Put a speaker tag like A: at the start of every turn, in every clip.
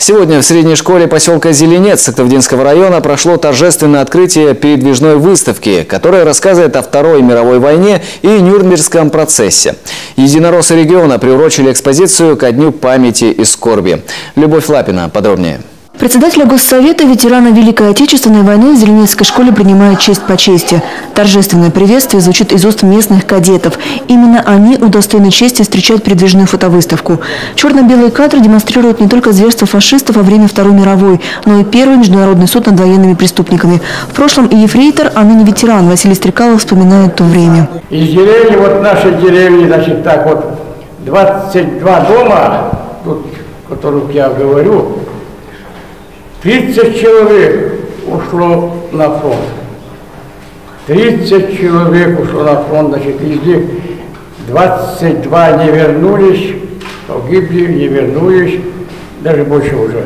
A: Сегодня в средней школе поселка Зеленец Сыктывдинского района прошло торжественное открытие передвижной выставки, которая рассказывает о Второй мировой войне и Нюрнбергском процессе. Единороссы региона приурочили экспозицию ко Дню памяти и скорби. Любовь Лапина подробнее.
B: Председателя Госсовета, ветерана Великой Отечественной войны в Зеленецкой школе принимают честь по чести. Торжественное приветствие звучит из уст местных кадетов. Именно они удостоены чести встречать передвижную фотовыставку. Черно-белые кадры демонстрируют не только зверство фашистов во время Второй мировой, но и первый международный суд над военными преступниками. В прошлом и ефрейтор, а ныне ветеран Василий Стрекалов вспоминает то время.
C: Из деревни, вот нашей деревни, значит, так вот, 22 дома, тут, о которых я говорю, 30 человек ушло на фронт. 30 человек ушло на фронт, значит, из них 22 не вернулись, погибли, не вернулись, даже больше уже.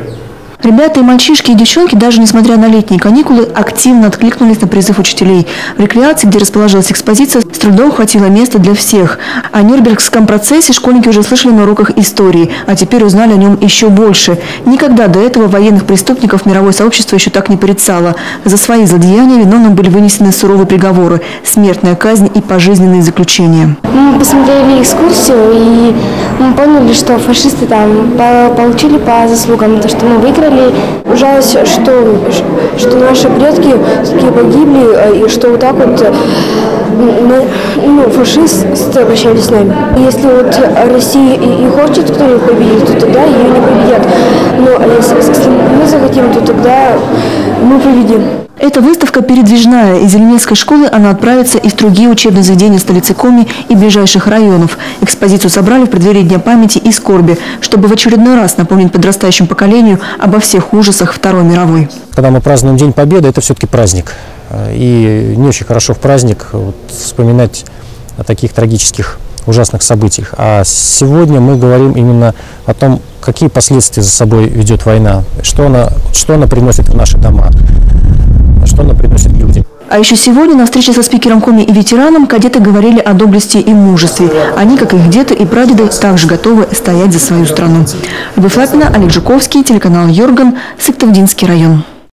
B: Ребята и мальчишки, и девчонки, даже несмотря на летние каникулы, активно откликнулись на призыв учителей. В рекреации, где расположилась экспозиция, с трудом хватило места для всех. О Нюрнбергском процессе школьники уже слышали на уроках истории, а теперь узнали о нем еще больше. Никогда до этого военных преступников мировое сообщество еще так не порицало. За свои злодеяния виновным были вынесены суровые приговоры – смертная казнь и пожизненные заключения.
D: Мы посмотрели экскурсию, и мы поняли, что фашисты там получили по заслугам, то, что мы выиграли. Ужалось, что наши предки погибли, и что вот так вот фашисты обращались с нами. Если вот Россия и хочет кто-нибудь победить, то тогда ее не победят. Но если мы захотим, то тогда мы победим.
B: Эта выставка передвижная. Из Зеленецкой школы она отправится и в другие учебные заведения столицы Коми и ближайших районов. Экспозицию собрали в преддверии Дня памяти и скорби, чтобы в очередной раз напомнить подрастающему поколению обо всех ужасах Второй мировой.
E: Когда мы празднуем День Победы, это все-таки праздник. И не очень хорошо в праздник вспоминать о таких трагических, ужасных событиях. А сегодня мы говорим именно о том, какие последствия за собой ведет война, что она приносит в наши дома, что она приносит людям.
B: А еще сегодня на встрече со спикером Коми и ветераном кадеты говорили о доблести и мужестве. Они, как их деды и прадеды, также готовы стоять за свою страну. Любовь Лапина, Олег Жуковский, телеканал Йорган, Сыктывдинский район.